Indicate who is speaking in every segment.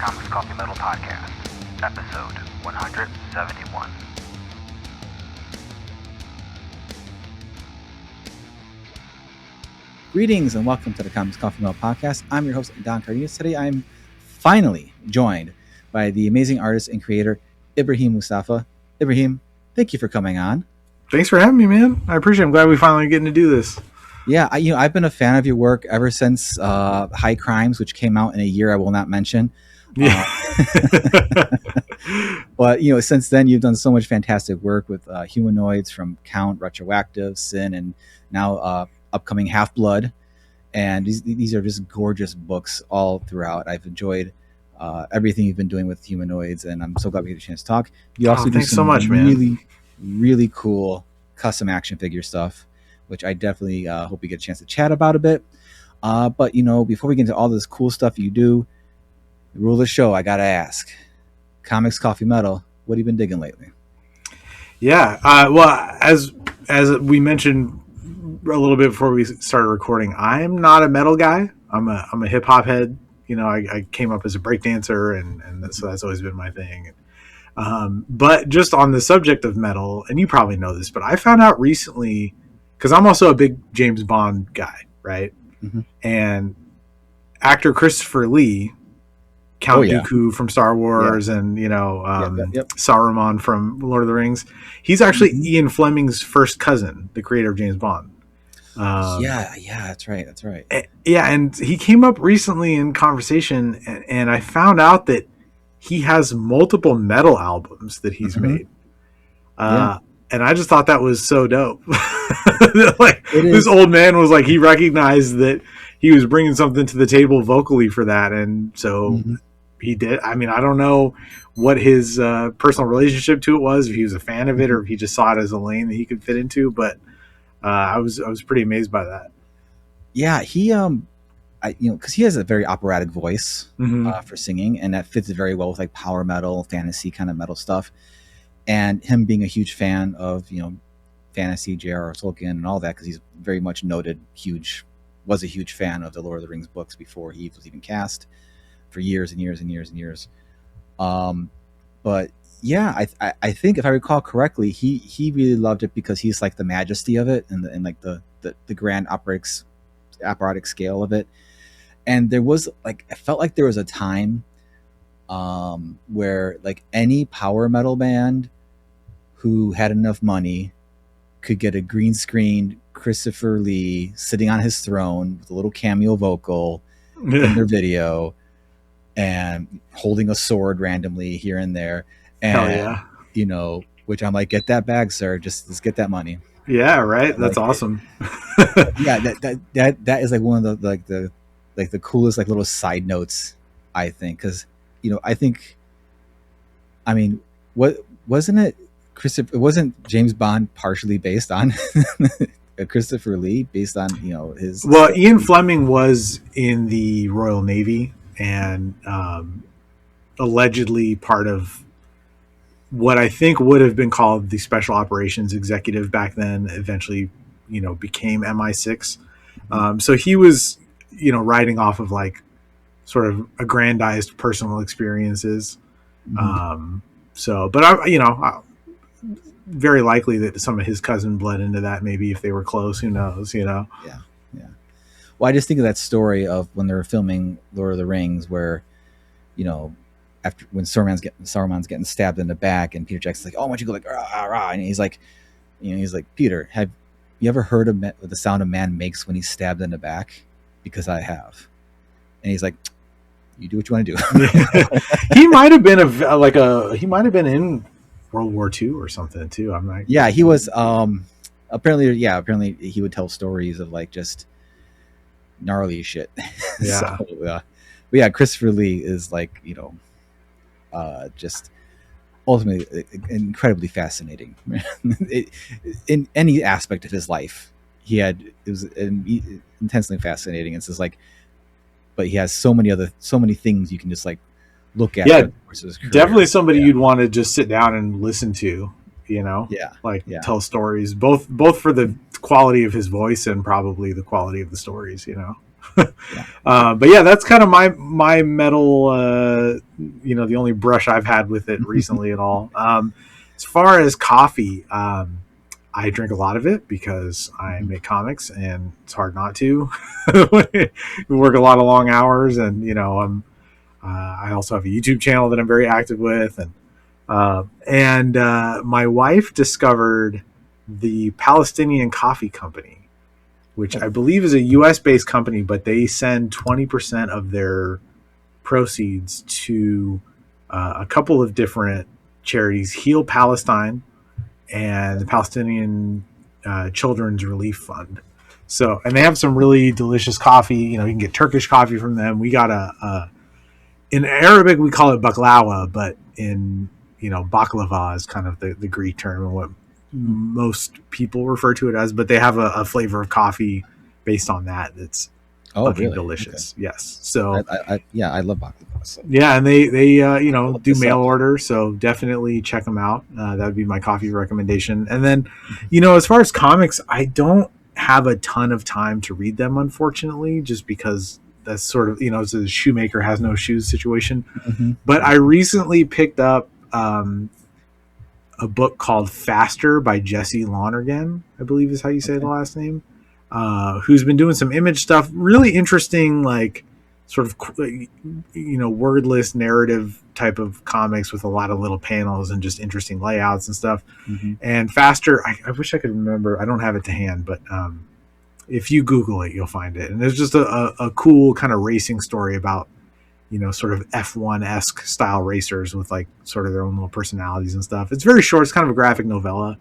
Speaker 1: Comics Coffee Metal Podcast, episode 171.
Speaker 2: Greetings and welcome to the Comics Coffee Metal Podcast. I'm your host, Don Cardenas. Today I'm finally joined by the amazing artist and creator, Ibrahim Moustafa. Ibrahim, thank you for coming on.
Speaker 3: Thanks for having me, man. I appreciate it. I'm glad we finally getting to do this. Yeah,
Speaker 2: I've been a fan of your work ever since High Crimes, which came out in a year I will not mention.
Speaker 3: Yeah.
Speaker 2: But, since then you've done so much fantastic work with Humanoids, from Count, Retroactive, Sin, and now upcoming Half-Blood. And these are just gorgeous books all throughout. I've enjoyed everything you've been doing with Humanoids, and I'm so glad we get a chance to talk. You also do some really, really cool custom action figure stuff, which I definitely hope we get a chance to chat about a bit. But, before we get into all this cool stuff you do, the rule of the show, I got to ask. Comics, Coffee, Metal, what have you been digging lately?
Speaker 3: Yeah. Well, as we mentioned a little bit before we started recording, I'm not a metal guy. I'm a hip hop head. I came up as a breakdancer, and so that's always been my thing. But just on the subject of metal, and you probably know this, but I found out recently, because I'm also a big James Bond guy, right? Mm-hmm. And actor Christopher Lee, Count Dooku from Star Wars, and Saruman from Lord of the Rings, he's actually Ian Fleming's first cousin, the creator of James Bond.
Speaker 2: That's right.
Speaker 3: And he came up recently in conversation, and I found out that he has multiple metal albums that he's made. And I just thought that was so dope. This old man was like, he recognized that he was bringing something to the table vocally for that, and so he did. I mean, I don't know what his personal relationship to it was, if he was a fan of it or if he just saw it as a lane that he could fit into, but I was pretty amazed by that.
Speaker 2: Yeah, he because he has a very operatic voice for singing, and that fits very well with like power metal, fantasy kind of metal stuff. And him being a huge fan of fantasy, J.R.R. Tolkien, and all that, because he's very much was a huge fan of the Lord of the Rings books before he was even cast, for years and years and years and years. But yeah, I think if I recall correctly, he really loved it because he's like the majesty of it and the grand operatic scale of it. And there was I felt like there was a time where like any power metal band who had enough money could get a green screened Christopher Lee sitting on his throne with a little cameo vocal in their video and holding a sword randomly here and there. And, which I'm like, get that bag, sir. Just get that money.
Speaker 3: Yeah. Right. That's awesome.
Speaker 2: Yeah. That is like one of the coolest, like little side notes, I think. Cause what wasn't it? It wasn't James Bond partially based on Christopher Lee, based on his.
Speaker 3: Well, Ian Fleming was in the Royal Navy and allegedly part of what I think would have been called the Special Operations Executive back then. Eventually, became MI6. So he was, writing off of like sort of aggrandized personal experiences. But I very likely that some of his cousin bled into that. Maybe if they were close, who knows? Yeah.
Speaker 2: Well, I just think of that story of when they were filming Lord of the Rings, where, after when Saruman's getting stabbed in the back, and Peter Jackson's like, "Oh, why don't you go like rah, rah," and he's like, Peter, have you ever heard of what the sound a man makes when he's stabbed in the back? Because I have. And he's like, you do what you want to do.
Speaker 3: He might have been he might have been in World War II or something too. I'm like,
Speaker 2: yeah, he was. Apparently he would tell stories of like just gnarly shit.
Speaker 3: Yeah.
Speaker 2: But yeah, Christopher Lee is like just ultimately incredibly fascinating. In any aspect of his life, it was intensely fascinating. It's just like, but he has so many things you can just like look at.
Speaker 3: Yeah, definitely somebody you'd want to just sit down and listen to. Tell stories both for the quality of his voice and probably the quality of the stories. But yeah, that's kind of my metal. The only brush I've had with it recently at all. As far as coffee, I drink a lot of it because I make comics, and it's hard not to. We work a lot of long hours, and I also have a YouTube channel that I'm very active with, and my wife discovered the Palestinian Coffee Company, which I believe is a U.S. based company, but they send 20% of their proceeds to a couple of different charities: Heal Palestine and the Palestinian Children's Relief Fund. So, and they have some really delicious coffee. You can get Turkish coffee from them. We got in Arabic we call it baklawa, but in baklava is kind of the Greek term and what most people refer to it as. But they have a flavor of coffee based on that's fucking delicious. Okay. Yes. So
Speaker 2: I love baklava. So.
Speaker 3: Yeah, and they do mail order, so definitely check them out. That would be my coffee recommendation. And then, as far as comics, I don't have a ton of time to read them, unfortunately, just because that's sort of it's a shoemaker has no shoes situation. But I recently picked up a book called Faster by Jesse Lonergan, I believe is how you say the last name, who's been doing some image stuff, really interesting, like sort of wordless narrative type of comics with a lot of little panels and just interesting layouts and stuff. And Faster, I wish I could remember, I don't have it to hand, but if you Google it, you'll find it. And it's just a cool kind of racing story about sort of F1-esque style racers with like sort of their own little personalities and stuff. It's very short. It's kind of a graphic novella.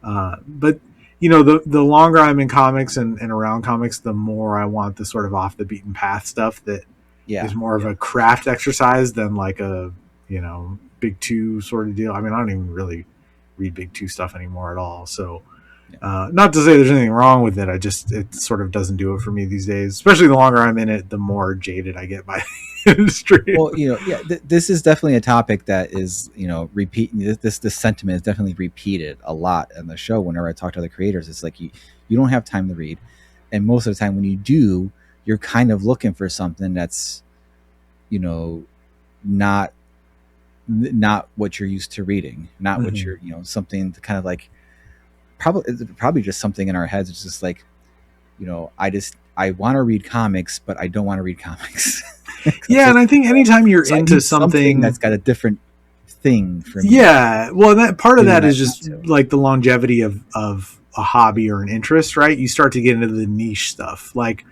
Speaker 3: But the longer I'm in comics and around comics, the more I want the sort of off the beaten path stuff that is more of a craft exercise than like a, big two sort of deal. I mean, I don't even really read big two stuff anymore at all. So not to say there's anything wrong with it. It sort of doesn't do it for me these days, especially the longer I'm in it, the more jaded I get by the industry.
Speaker 2: Well, this is definitely a topic that is, repeating this sentiment is definitely repeated a lot in the show. Whenever I talk to other creators, it's like, you don't have time to read. And most of the time when you do, you're kind of looking for something that's, not what you're used to reading, not what you're, something to kind of like, probably just something in our heads. It's just like, I want to read comics, but I don't want to read comics.
Speaker 3: Yeah, and I think anytime you're into something
Speaker 2: that's got a different thing for me.
Speaker 3: Yeah, well, that part of that is just like the longevity of a hobby or an interest, right? You start to get into the niche stuff. Like,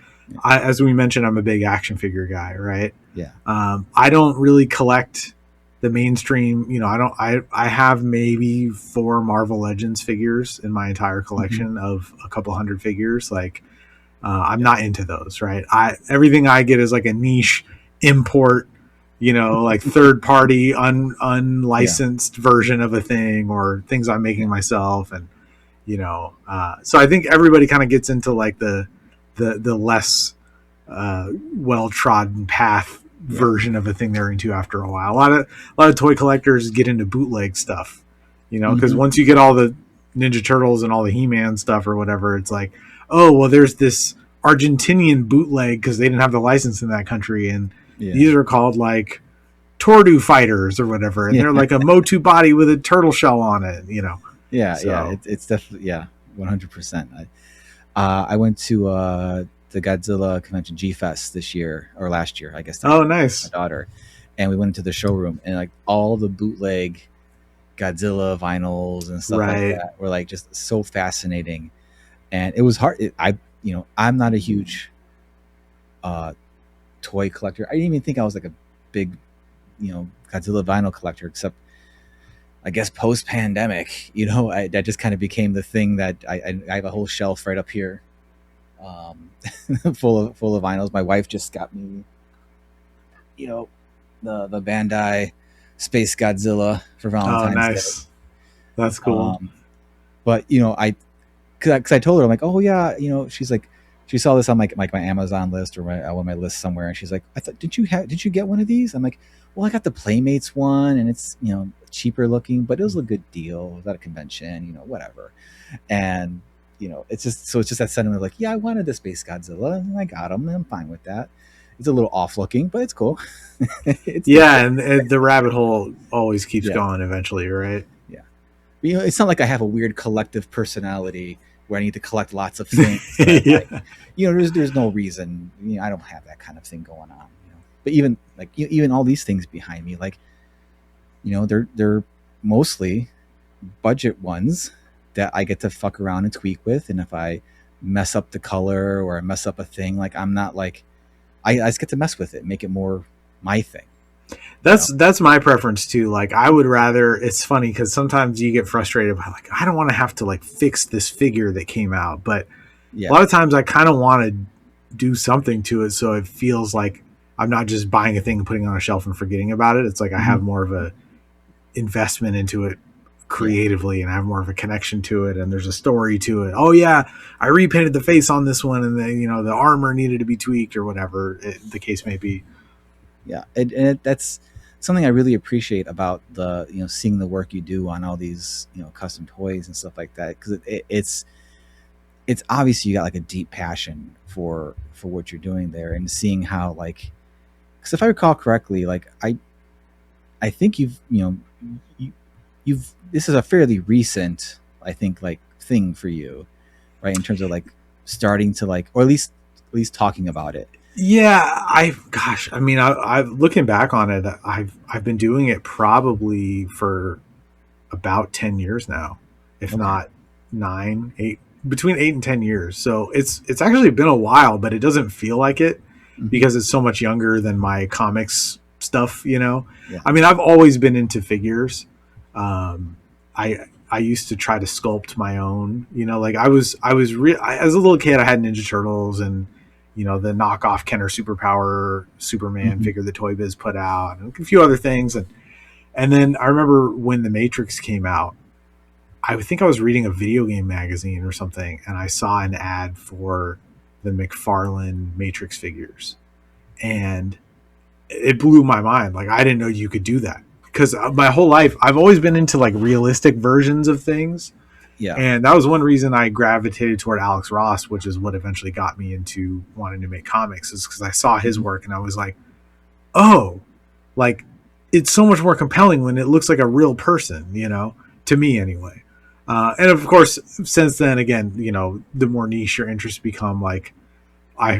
Speaker 3: as we mentioned, I'm a big action figure guy, right?
Speaker 2: Yeah.
Speaker 3: I don't really collect the mainstream. I have maybe 4 Marvel Legends figures in my entire collection of a couple hundred figures. Like, I'm not into those, right? Everything I get is like a niche import, like third party unlicensed version of a thing, or things I'm making myself. And, so I think everybody kind of gets into like the less well-trodden path version of a thing they're into after a while. A lot of toy collectors get into bootleg stuff, because once you get all the Ninja Turtles and all the He-Man stuff or whatever, it's like, oh, well, there's this Argentinian bootleg because they didn't have the license in that country, and these are called like Tordu fighters or whatever, and they're like a Motu body with a turtle shell on it,
Speaker 2: It's definitely 100%. I went to the Godzilla convention, G-Fest, this year or last year, I guess.
Speaker 3: Oh, nice.
Speaker 2: My daughter, and we went into the showroom, and like all the bootleg Godzilla vinyls and stuff like that were like just so fascinating. And it was hard. I'm not a huge toy collector. I didn't even think I was like a big, Godzilla vinyl collector, except I guess post-pandemic, that just kind of became the thing that I have a whole shelf right up here, full of vinyls. My wife just got me, the Bandai Space Godzilla for Valentine's Day.
Speaker 3: Oh, nice. That's cool.
Speaker 2: But because I told her, I'm like, oh yeah, she's like, she saw this on my Amazon list or on my list somewhere, and she's like, I thought, did you get one of these? I'm like, well, I got the Playmates one, and it's cheaper looking, but it was a good deal. It was at a convention, whatever. And it's just that sentiment of like, yeah, I wanted the Space Godzilla and I got him and I'm fine with that. It's a little off looking, but it's cool.
Speaker 3: And the rabbit hole always keeps going eventually, right?
Speaker 2: Yeah. But, it's not like I have a weird collective personality where I need to collect lots of things. There's no reason. I don't have that kind of thing going on. But even like even all these things behind me, like, they're mostly budget ones that I get to fuck around and tweak with. And if I mess up the color or I mess up a thing, like I'm not like, I just get to mess with it, make it more my thing.
Speaker 3: That's my preference too. Like I would rather, it's funny because sometimes you get frustrated by like, I don't want to have to like fix this figure that came out, but a lot of times I kind of want to do something to it. So it feels like I'm not just buying a thing and putting it on a shelf and forgetting about it. It's like I have more of a investment into it creatively and I have more of a connection to it and there's a story to it. Oh yeah, I repainted the face on this one and the armor needed to be tweaked or whatever the case may be.
Speaker 2: Yeah, and that's something I really appreciate about the seeing the work you do on all these custom toys and stuff like that, because it's obviously you got like a deep passion for what you're doing there, and seeing how, like, because if I recall correctly, like I think you've this is a fairly recent, I think, like thing for you, right, in terms of like starting to like, or at least talking about it.
Speaker 3: Yeah, I've looking back on it, I've been doing it probably for about 10 years now, if not 8, between 8 and 10 years. So it's actually been a while, but it doesn't feel like it because it's so much younger than my comics stuff, Yeah. I mean, I've always been into figures. I used to try to sculpt my own, like as a little kid, I had Ninja Turtles and the knockoff Kenner Superpower Superman figure that Toy Biz put out, and a few other things. And then I remember when The Matrix came out, I think I was reading a video game magazine or something, and I saw an ad for the McFarlane Matrix figures. And it blew my mind. Like, I didn't know you could do that. Because my whole life, I've always been into, like, realistic versions of things. Yeah. And that was one reason I gravitated toward Alex Ross, which is what eventually got me into wanting to make comics, is because I saw his work and I was like, oh, like, it's so much more compelling when it looks like a real person, to me anyway. And of course, since then, again, the more niche your interests become, like, I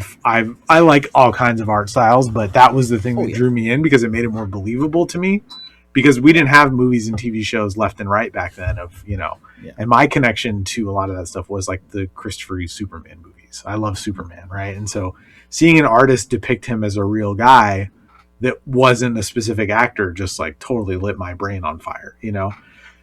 Speaker 3: like all kinds of art styles, but that was the thing that drew me in because it made it more believable to me. Because we didn't have movies and TV shows left and right back then and my connection to a lot of that stuff was like the Christopher Reeve Superman movies. I love Superman, right? And so seeing an artist depict him as a real guy that wasn't a specific actor just like totally lit my brain on fire,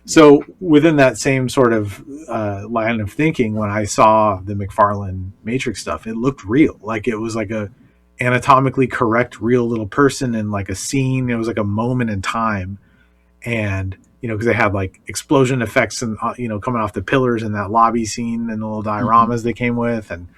Speaker 3: So within that same sort of line of thinking, when I saw the McFarlane Matrix stuff, it looked real. Like it was like a anatomically correct real little person in like a scene. It was like a moment in time, and because they had like explosion effects and coming off the pillars in that lobby scene and the little dioramas they came with, and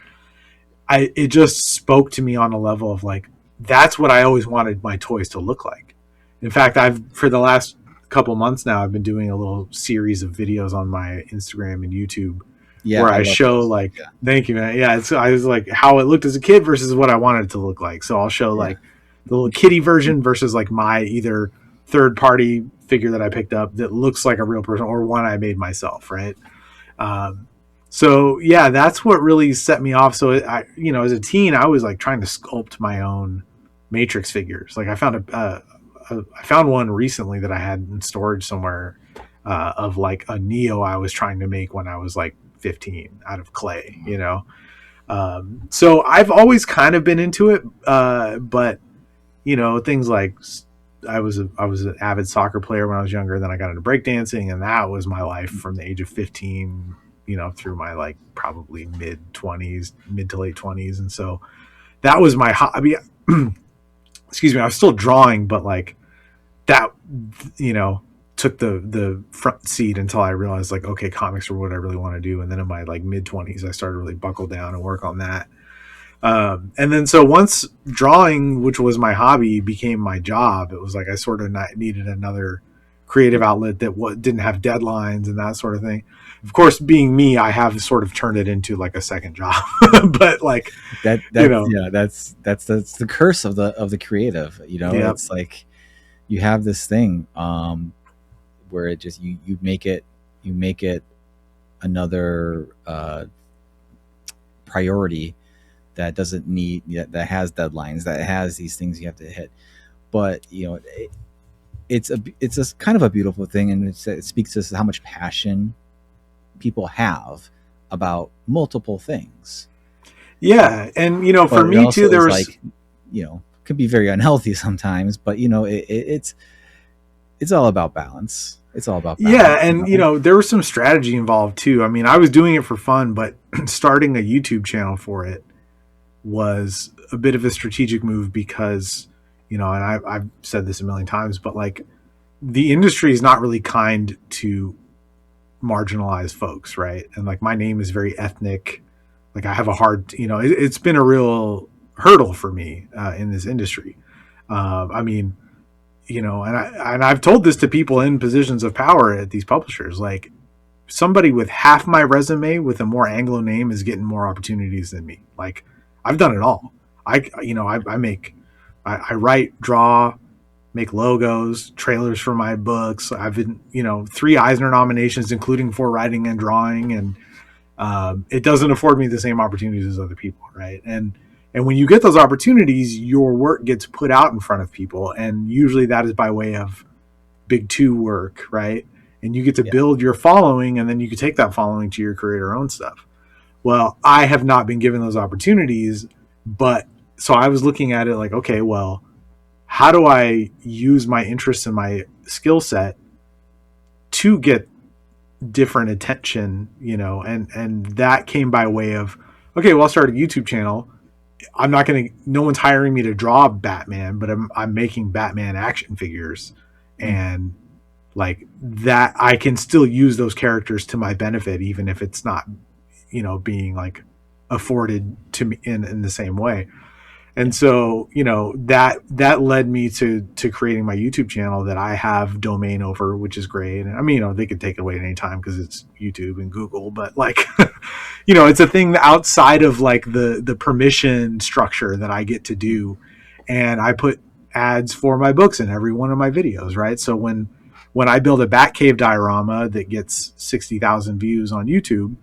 Speaker 3: it just spoke to me on a level of like, that's what I always wanted my toys to look like. In fact, for the last couple months now, I've been doing a little series of videos on my Instagram and YouTube where I show those. Like, thank you, man. Yeah, I was like how it looked as a kid versus what I wanted it to look like. So I'll show like the little kitty version versus like my either third party figure that I picked up that looks like a real person or one I made myself, right? So yeah, that's what really set me off. So I, as a teen, I was like trying to sculpt my own Matrix figures. Like I found I found one recently that I had in storage somewhere of like a Neo I was trying to make when I was like 15 out of clay, so I've always kind of been into it, but things like I was an avid soccer player when I was younger. Then I got into breakdancing, and that was my life from the age of 15 through my like probably mid to late 20s. And so that was my hobby. Excuse me, I was still drawing, but like that took the front seat until I realized like, okay, comics are what I really want to do. And then in my like mid 20s, I started to really buckle down and work on that. And then so once drawing, which was my hobby, became my job, it was like I sort of needed another creative outlet that didn't have deadlines and that sort of thing. Of course, being me, I have sort of turned it into like a second job. But like
Speaker 2: that's the curse of the creative.
Speaker 3: Yep.
Speaker 2: It's like you have this thing where it just you make it another priority that doesn't need that has deadlines, that has these things you have to hit. But it's a kind of a beautiful thing, and it speaks to how much passion people have about multiple things.
Speaker 3: Yeah, and for me too, there was
Speaker 2: like, could be very unhealthy sometimes, but it's all about balance. It's all about balance.
Speaker 3: Yeah, and there was some strategy involved too. I mean, I was doing it for fun, but starting a YouTube channel for it was a bit of a strategic move because, and I've said this a million times, but like the industry is not really kind to marginalized folks, right? And like my name is very ethnic. Like I have a hard, it's been a real hurdle for me in this industry. I mean, and I've told this to people in positions of power at these publishers. Like somebody with half my resume with a more Anglo name is getting more opportunities than me. Like I've done it all. I write, draw, make logos, trailers for my books. I've been, 3 Eisner nominations, including for writing and drawing. And it doesn't afford me the same opportunities as other people. Right. And when you get those opportunities, your work gets put out in front of people. And usually that is by way of big 2 work. Right. And you get to build your following, and then you can take that following to your career or own stuff. Well, I have not been given those opportunities, but so I was looking at it like, okay, well, how do I use my interests and my skill set to get different attention, and that came by way of, okay, well, I'll start a YouTube channel. No one's hiring me to draw Batman, but I'm making Batman action figures, and like that, I can still use those characters to my benefit, even if it's not, being like afforded to me in the same way. And so, that led me to creating my YouTube channel that I have domain over, which is great. And I mean, they could take it away at any time because it's YouTube and Google, but like, it's a thing outside of like the permission structure that I get to do. And I put ads for my books in every one of my videos, right? So when I build a Batcave diorama that gets 60,000 views on YouTube,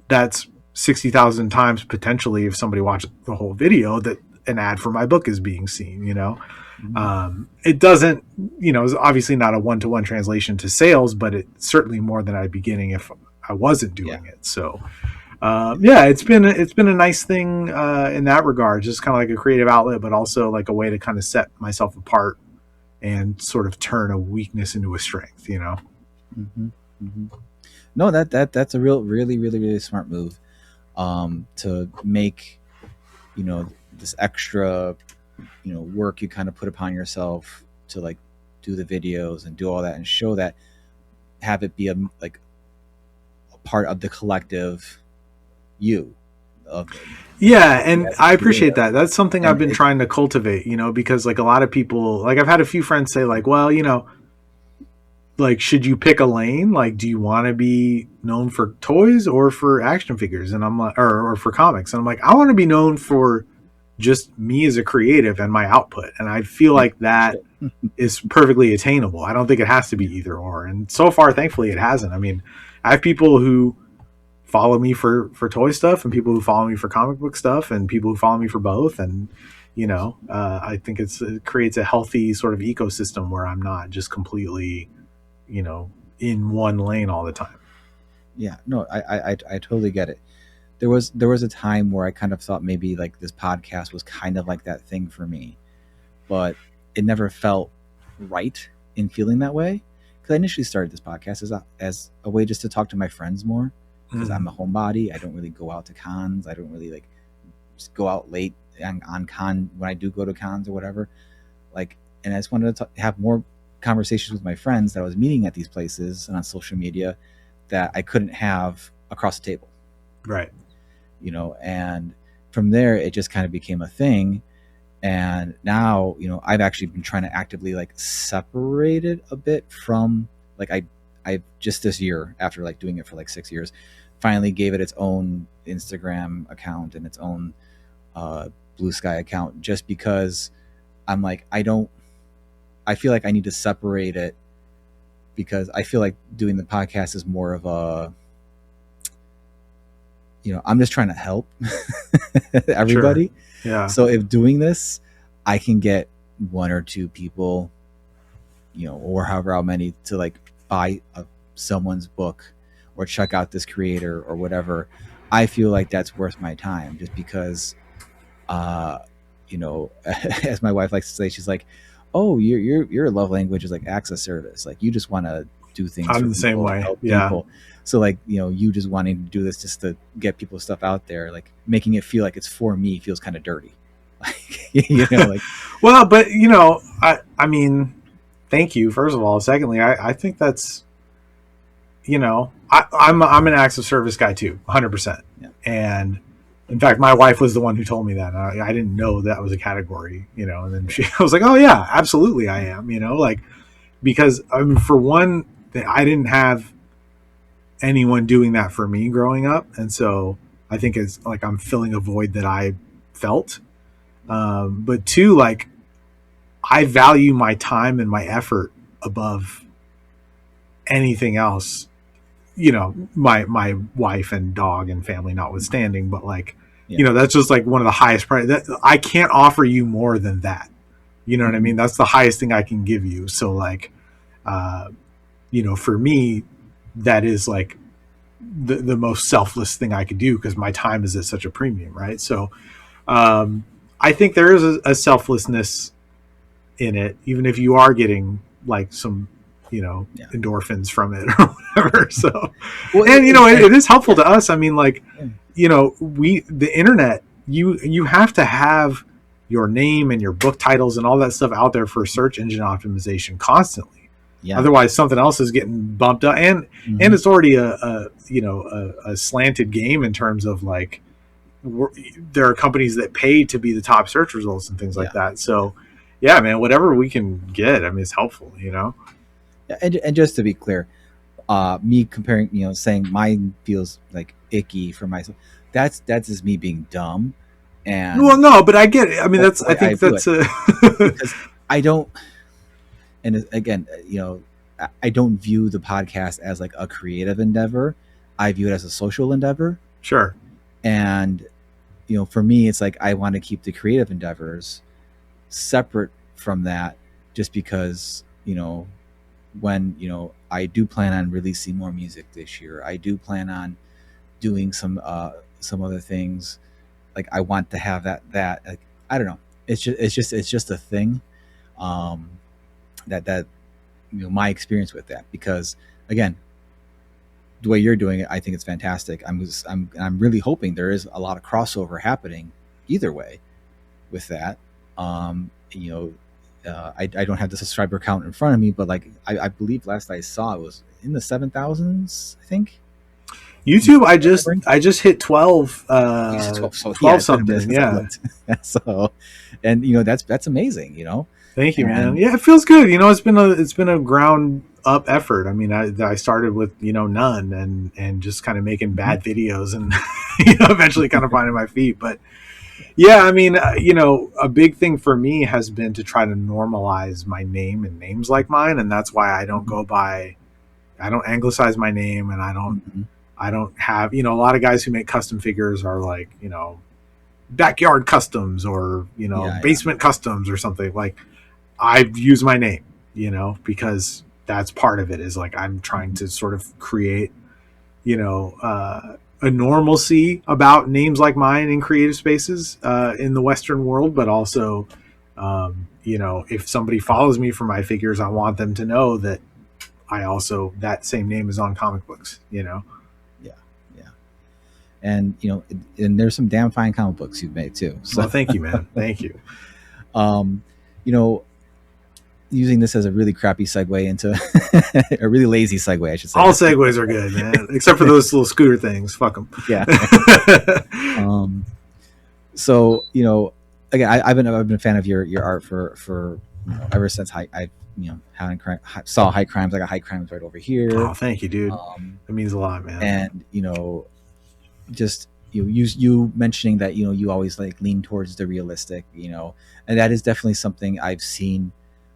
Speaker 3: that's 60,000 times potentially, if somebody watches the whole video, that an ad for my book is being seen. It doesn't, it's obviously not a one-to-one translation to sales, but it's certainly more than I'd be getting if I wasn't doing it. So it's been a nice thing in that regard, just kind of like a creative outlet, but also like a way to kind of set myself apart and sort of turn a weakness into a strength.
Speaker 2: No, that's a really, really, really smart move. To make, this extra, work you kind of put upon yourself to like do the videos and do all that and show that, have it be a part of the collective you.
Speaker 3: And I appreciate that. That's something I've been trying to cultivate, because like a lot of people, like I've had a few friends say like, well, like, should you pick a lane? Like, do you want to be known for toys or for action figures? And I'm like, or for comics. And I'm like, I want to be known for just me as a creative and my output. And I feel like that is perfectly attainable. I don't think it has to be either or. And so far, thankfully, it hasn't. I mean, I have people who follow me for toy stuff, and people who follow me for comic book stuff, and people who follow me for both. And, I think it creates a healthy sort of ecosystem where I'm not just completely, in one lane all the time.
Speaker 2: Yeah, no, I totally get it. There was a time where I kind of thought maybe like this podcast was kind of like that thing for me, but it never felt right in feeling that way. Because I initially started this podcast as a way just to talk to my friends more, because I'm a homebody. I don't really go out to cons. I don't really like just go out late on con when I do go to cons or whatever. Like, and I just wanted to have more conversations with my friends that I was meeting at these places and on social media that I couldn't have across the table.
Speaker 3: Right.
Speaker 2: And from there, it just kind of became a thing. And now, I've actually been trying to actively like separate it a bit from like, I just this year, after like doing it for like 6 years, finally gave it its own Instagram account and its own Blue Sky account, just because I'm like, I feel like I need to separate it, because I feel like doing the podcast is more of a, I'm just trying to help everybody.
Speaker 3: Sure. Yeah.
Speaker 2: So if doing this, I can get one or two people, or however how many, to like buy someone's book or check out this creator or whatever, I feel like that's worth my time, just because, as my wife likes to say, she's like, oh, your love language is like acts of service. Like, you just want to do things.
Speaker 3: I'm the same way. Yeah. People.
Speaker 2: So like, you just wanting to do this just to get people's stuff out there, like making it feel like it's for me feels kind of dirty. Like, like,
Speaker 3: well, but I mean, thank you, first of all. Secondly, I think that's, I'm an acts of service guy too, 100%.
Speaker 2: Yeah.
Speaker 3: And in fact, my wife was the one who told me that. I didn't know that was a category, and then I was like, oh yeah, absolutely I am, like, because I mean, for one, I didn't have anyone doing that for me growing up. And so I think it's like, I'm filling a void that I felt. But two, like, I value my time and my effort above anything else, my wife and dog and family notwithstanding, but like, that's just like one of the highest priorities. That I can't offer you more than that. You know what I mean? That's the highest thing I can give you. So like, for me, that is like the most selfless thing I could do, because my time is at such a premium. Right. So, I think there is a selflessness in it, even if you are getting like some, endorphins from it or whatever. So, well, and it is helpful to us. I mean, like, the internet, you have to have your name and your book titles and all that stuff out there for search engine optimization constantly. Yeah. Otherwise, something else is getting bumped up, and it's already a slanted game in terms of like, there are companies that pay to be the top search results and things like that. So, yeah, man, whatever we can get, I mean, it's helpful, Yeah,
Speaker 2: and just to be clear, me comparing, saying mine feels like icky for myself, that's just me being dumb. And
Speaker 3: well, no, but I get it. I mean, I think that's
Speaker 2: because I don't. And again, I don't view the podcast as like a creative endeavor. I view it as a social endeavor.
Speaker 3: Sure.
Speaker 2: And, for me, it's like, I want to keep the creative endeavors separate from that, just because, when, I do plan on releasing more music this year, I do plan on doing some other things. Like, I want to have that, like, I don't know. It's just a thing. That my experience with that, because again, the way you're doing it, I think it's fantastic. I'm really hoping there is a lot of crossover happening either way with that. I don't have the subscriber count in front of me, but like, I believe last I saw it was in the 7,000s, I think.
Speaker 3: YouTube, I just hit 12, 12 something. Yeah.
Speaker 2: So, and that's amazing,
Speaker 3: Thank you, man. Yeah, it feels good. It's been a ground up effort. I mean, I started with, none and just kind of making bad videos and, eventually kind of finding my feet. But yeah, I mean, a big thing for me has been to try to normalize my name and names like mine. And that's why I don't I don't anglicize my name, and I don't have, a lot of guys who make custom figures are like, backyard customs or, basement customs or something. Like, I use my name, because that's part of it, is like, I'm trying to sort of create, a normalcy about names like mine in creative spaces in the Western world. But also, if somebody follows me for my figures, I want them to know that that same name is on comic books,
Speaker 2: Yeah. And, and there's some damn fine comic books you've made too. So
Speaker 3: well, thank you, man. Thank you.
Speaker 2: Using this as a really crappy segue into a really lazy segue, I should say.
Speaker 3: All segues are good, man, except for those little scooter things. Fuck them.
Speaker 2: Yeah. So, again, I've been a fan of your art for ever since I saw high crimes. I got high crimes right over here.
Speaker 3: Oh, thank you, dude. That means a lot, man.
Speaker 2: And just you mentioning that you always like lean towards the realistic, and that is definitely something I've seen.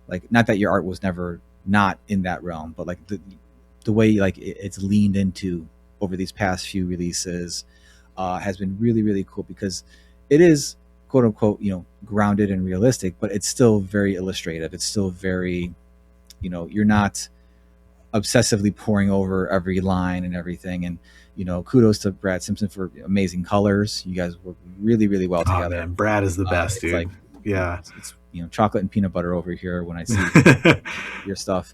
Speaker 2: Like, not that your art was never not in that realm, but like the way like it's leaned into over these past few releases has been really, really cool, because it is quote unquote grounded and realistic, but it's still very illustrative. It's still very, you're not obsessively poring over every line and everything. And kudos to Brad Simpson for amazing colors. You guys work really, really well together.
Speaker 3: Man, Brad is the best, dude.
Speaker 2: Like,
Speaker 3: yeah,
Speaker 2: it's chocolate and peanut butter over here when I see your stuff.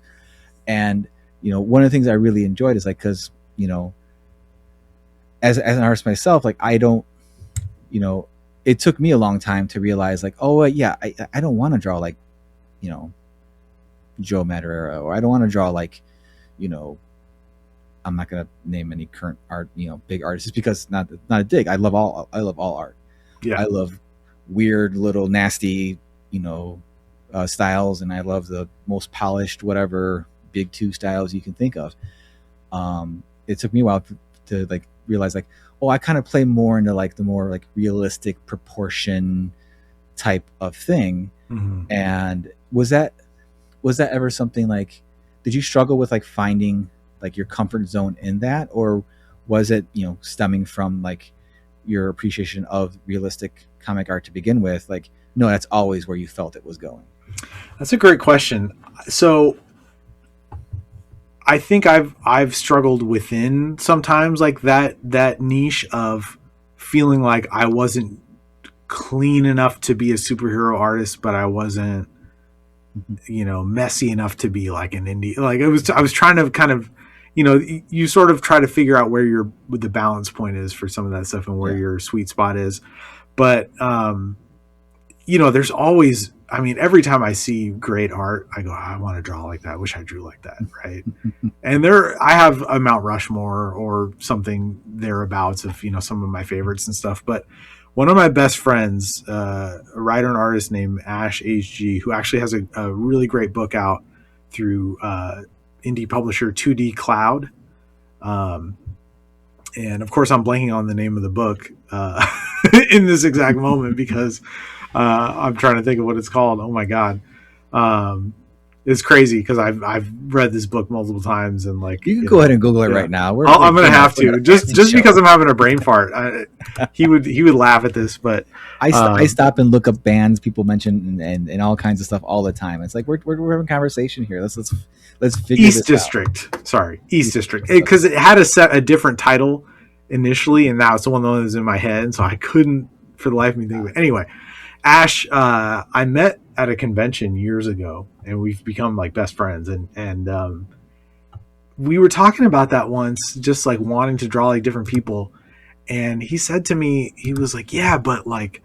Speaker 2: And one of the things I really enjoyed is like, because as an artist myself, like I don't, it took me a long time to realize like, oh yeah, I don't want to draw like Joe Madureira, or I don't want to draw like I'm not gonna name any current art big artists, just because not a dig. I love all art.
Speaker 3: Yeah,
Speaker 2: I love weird little nasty styles, and I love the most polished whatever big two styles you can think of. It took me a while to like realize like, oh, I kind of play more into like the more like realistic proportion type of thing.
Speaker 3: Mm-hmm.
Speaker 2: And was that ever something like, did you struggle with like finding like your comfort zone in that, or was it stemming from like your appreciation of realistic comic art to begin with? Like, no, that's always where you felt it was going.
Speaker 3: That's a great question. So I think I've struggled within sometimes like that niche of feeling like I wasn't clean enough to be a superhero artist, but I wasn't messy enough to be like an indie. Like I was trying to kind of you sort of try to figure out where the balance point is for some of that stuff and where your sweet spot is. But there's always, I mean, every time I see great art, I go, I want to draw like that. I wish I drew like that. Right. And I have a Mount Rushmore or something thereabouts of, some of my favorites and stuff. But one of my best friends, a writer and artist named Ash HG, who actually has a really great book out through indie publisher 2D Cloud. And of course I'm blanking on the name of the book in this exact moment because I'm trying to think of what it's called. Oh my God. It's crazy because I've read this book multiple times, and like
Speaker 2: you can go ahead and Google it right now.
Speaker 3: I'm gonna have to just because I'm having a brain fart. He would laugh at this, but
Speaker 2: I stop and look up bands people mention and all kinds of stuff all the time. It's like we're having a conversation here. Let's figure
Speaker 3: East
Speaker 2: this
Speaker 3: District.
Speaker 2: out.
Speaker 3: Sorry, East District, because it had a different title initially, and that was the one that was in my head, and so I couldn't for the life of me think of it. Anyway, Ash, I met at a convention years ago, and we've become like best friends, and we were talking about that once, just like wanting to draw like different people, and he said to me, he was like, yeah, but like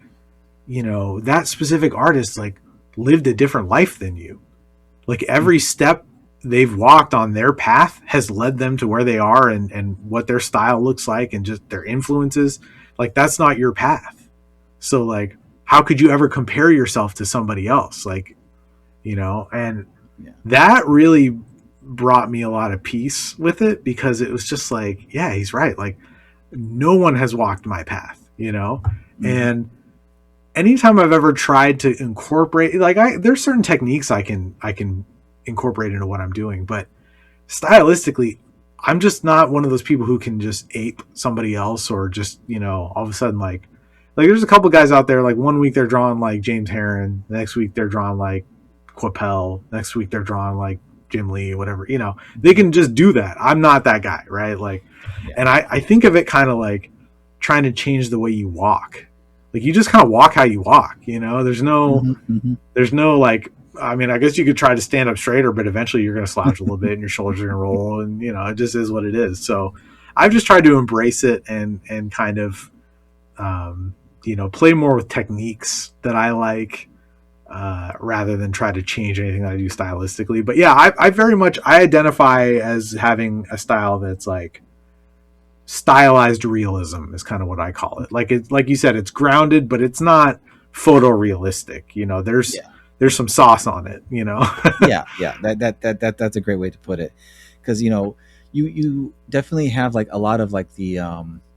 Speaker 3: that specific artist like lived a different life than you. Like every step they've walked on their path has led them to where they are, and what their style looks like and just their influences. Like that's not your path. So like, how could you ever compare yourself to somebody else? Like, and that really brought me a lot of peace with it, because it was just like, yeah, he's right. Like no one has walked my path, and anytime I've ever tried to incorporate, like there's certain techniques I can incorporate into what I'm doing, but stylistically, I'm just not one of those people who can just ape somebody else, or just, all of a sudden, like there's a couple guys out there, like one week they're drawing like James Herron, the next week they're drawing like Quapel, next week they're drawing like Jim Lee, whatever, they can just do that. I'm not that guy. Right. Like, and I think of it kind of like trying to change the way you walk. Like you just kind of walk how you walk, there's no like, I mean, I guess you could try to stand up straighter, but eventually you're going to slouch a little bit and your shoulders are going to roll, and it just is what it is. So I've just tried to embrace it and kind of, play more with techniques that I like, rather than try to change anything that I do stylistically. But yeah, I very much, I identify as having a style that's like stylized realism is kind of what I call it. Like it's like you said, it's grounded, but it's not photorealistic. there's some sauce on it, you know.
Speaker 2: Yeah, that's a great way to put it, because you definitely have like a lot of like the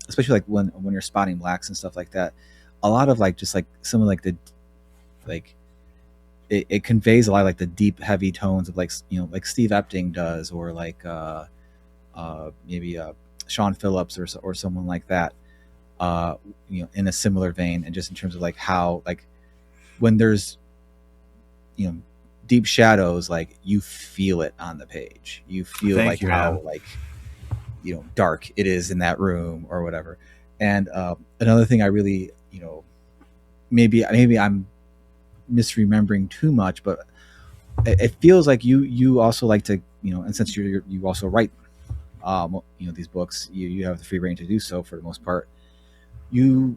Speaker 2: especially like when you're spotting blacks and stuff like that, a lot of like just like some of like the like it conveys a lot of like the deep heavy tones of like like Steve Epting does, or like maybe Sean Phillips or someone like that, in a similar vein, and just in terms of like how like when there's deep shadows, like you feel it on the page. You feel
Speaker 3: Thank you,
Speaker 2: how
Speaker 3: man.
Speaker 2: like dark it is in that room or whatever. And another thing I really maybe I'm misremembering too much, but it feels like you also like to and since you also write these books, you have the free reign to do so for the most part. You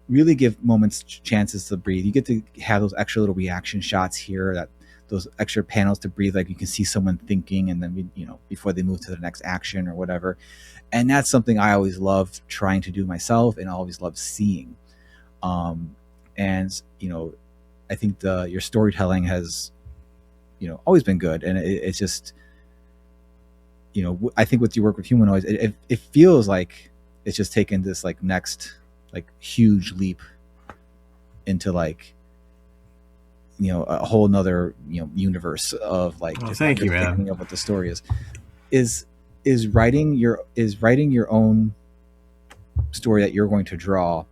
Speaker 2: really give moments chances to breathe. You get to have those extra little reaction shots here, that those extra panels to breathe, like you can see someone thinking, and then before they move to the next action or whatever. And that's something I always love trying to do myself, and always love seeing. And I think your storytelling has always been good, and it's just I think with your work with Humanoids, it feels like it's just taken this like next like huge leap into like a whole nother universe of like just
Speaker 3: Thank you,
Speaker 2: understanding
Speaker 3: man.
Speaker 2: of what the story is writing your own story that you're going to draw.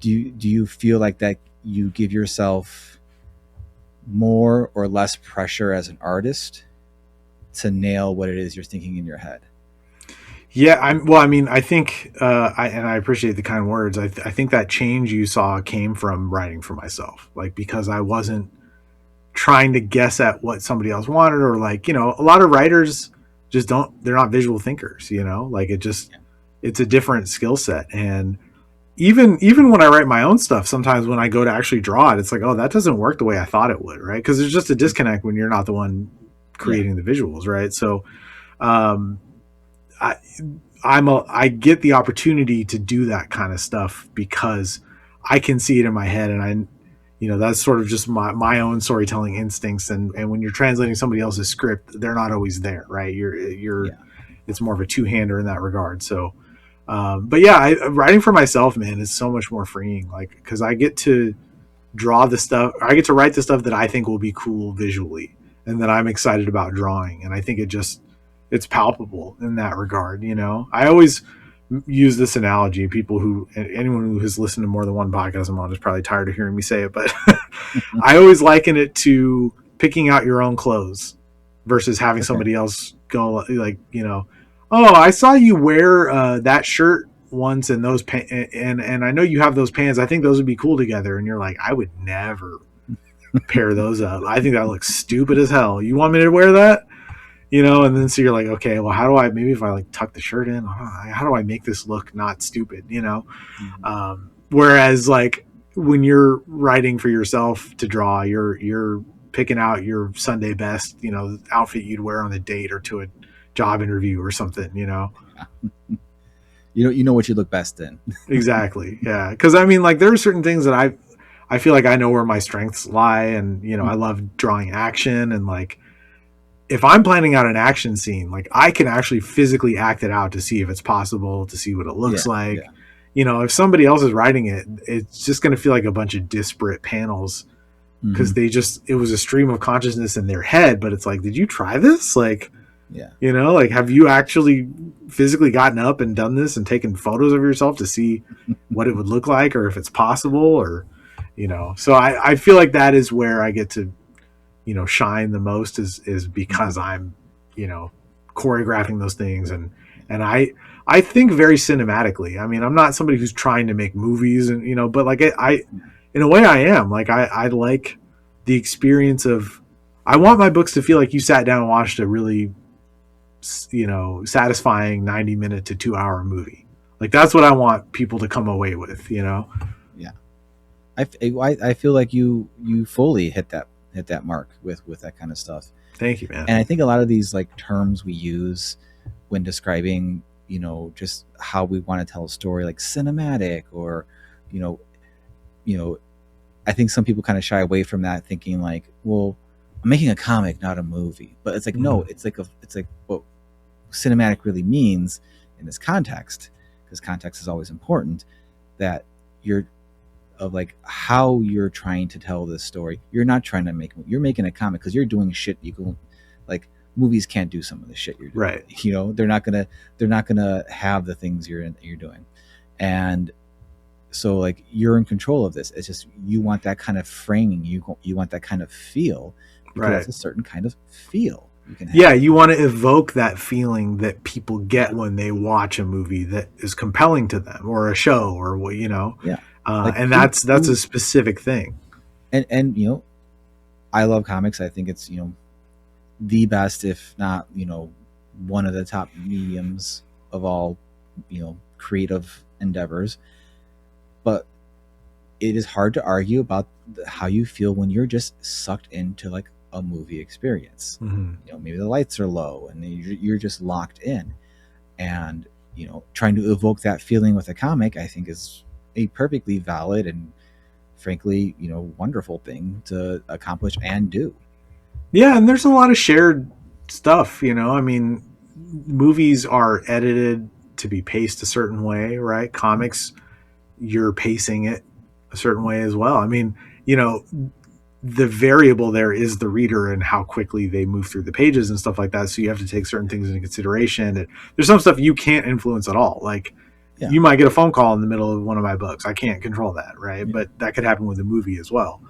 Speaker 2: Do you feel like that you give yourself more or less pressure as an artist to nail what it is you're thinking in your head?
Speaker 3: Yeah, well, I mean, I think, I appreciate the kind words. I think that change you saw came from writing for myself, like because I wasn't trying to guess at what somebody else wanted, or like a lot of writers just they're not visual thinkers, like it's a different skill set. And even when I write my own stuff, sometimes when I go to actually draw it, it's like, oh, that doesn't work the way I thought it would, right? Because there's just a disconnect when you're not the one
Speaker 2: Yeah.
Speaker 3: creating the visuals, right? So um, I I get the opportunity to do that kind of stuff because I can see it in my head, and that's sort of just my own storytelling instincts. And when you're translating somebody else's script, they're not always there, right?
Speaker 2: Yeah.
Speaker 3: It's more of a two-hander in that regard. So but yeah, writing for myself, man, is so much more freeing. Like, because I get to draw the stuff, I get to write the stuff that I think will be cool visually, and that I'm excited about drawing. And I think it's palpable in that regard. I always use this analogy. Anyone who has listened to more than one podcast I'm on is probably tired of hearing me say it, but I always liken it to picking out your own clothes versus having
Speaker 2: Okay.
Speaker 3: somebody else go like, oh, I saw you wear that shirt once and those and I know you have those pants. I think those would be cool together. And you're like, I would never pair those up. I think that looks stupid as hell. You want me to wear that? And then so you're like, okay, well, how do I, maybe if I like tuck the shirt in, how do I make this look not stupid?
Speaker 2: Mhm.
Speaker 3: Whereas like when you're writing for yourself to draw, you're picking out your Sunday best, outfit you'd wear on a date or to a job interview or something.
Speaker 2: You know what you look best in.
Speaker 3: Exactly. Yeah. Because I mean, like there are certain things that I feel like I know where my strengths lie, and I love drawing action, and like if I'm planning out an action scene, like I can actually physically act it out to see if it's possible, to see what it looks
Speaker 2: Yeah.
Speaker 3: like.
Speaker 2: Yeah.
Speaker 3: If somebody else is writing it, it's just going to feel like a bunch of disparate panels because
Speaker 2: Hmm.
Speaker 3: it was a stream of consciousness in their head, but it's like, did you try this? Like,
Speaker 2: Yeah.
Speaker 3: like, have you actually physically gotten up and done this and taken photos of yourself to see what it would look like, or if it's possible, or, so I feel like that is where I get to, shine the most is because I'm, choreographing those things. And I think very cinematically. I mean, I'm not somebody who's trying to make movies and, but like in a way I am. Like I like the experience of, I want my books to feel like you sat down and watched a really, satisfying 90-minute to 2-hour movie. Like that's what I want people to come away with,
Speaker 2: Yeah. I feel like you fully hit that mark with that kind of stuff.
Speaker 3: Thank you, man.
Speaker 2: And I think a lot of these like terms we use when describing, just how we want to tell a story, like cinematic, or, you know, you know, I think some people kind of shy away from that, thinking like, well, I'm making a comic, not a movie. But it's like, no, it's like what cinematic really means in this context, because context is always important, that you're of like how you're trying to tell this story. You're not trying to you're making a comic because you're doing shit you can, like, movies can't do some of the shit you're doing.
Speaker 3: Right.
Speaker 2: You know, they're not gonna have the things you're doing. And so like you're in control of this. It's just you want that kind of framing, you want that kind of feel, because that's a certain kind of feel you can have.
Speaker 3: Yeah, you want to evoke that feeling that people get when they watch a movie that is compelling to them, or a show, or you know.
Speaker 2: Yeah.
Speaker 3: And that's a specific thing.
Speaker 2: And you know, I love comics. I think it's, you know, the best, if not, you know, one of the top mediums of all, you know, creative endeavors. But it is hard to argue about how you feel when you're just sucked into like a movie experience. You know, maybe the lights are low and you're just locked in, and you know, trying to evoke that feeling with a comic, I think, is a perfectly valid and frankly, you know, wonderful thing to accomplish and do.
Speaker 3: Yeah, and there's a lot of shared stuff, you know. I mean, movies are edited to be paced a certain way, right? Comics, you're pacing it a certain way as well. I mean, you know, the variable there is the reader and how quickly they move through the pages and stuff like that. So you have to take certain things into consideration. And there's some stuff you can't influence at all. Like, you might get a phone call in the middle of one of my books. I can't control that, right? Yeah. But that could happen with a movie as well.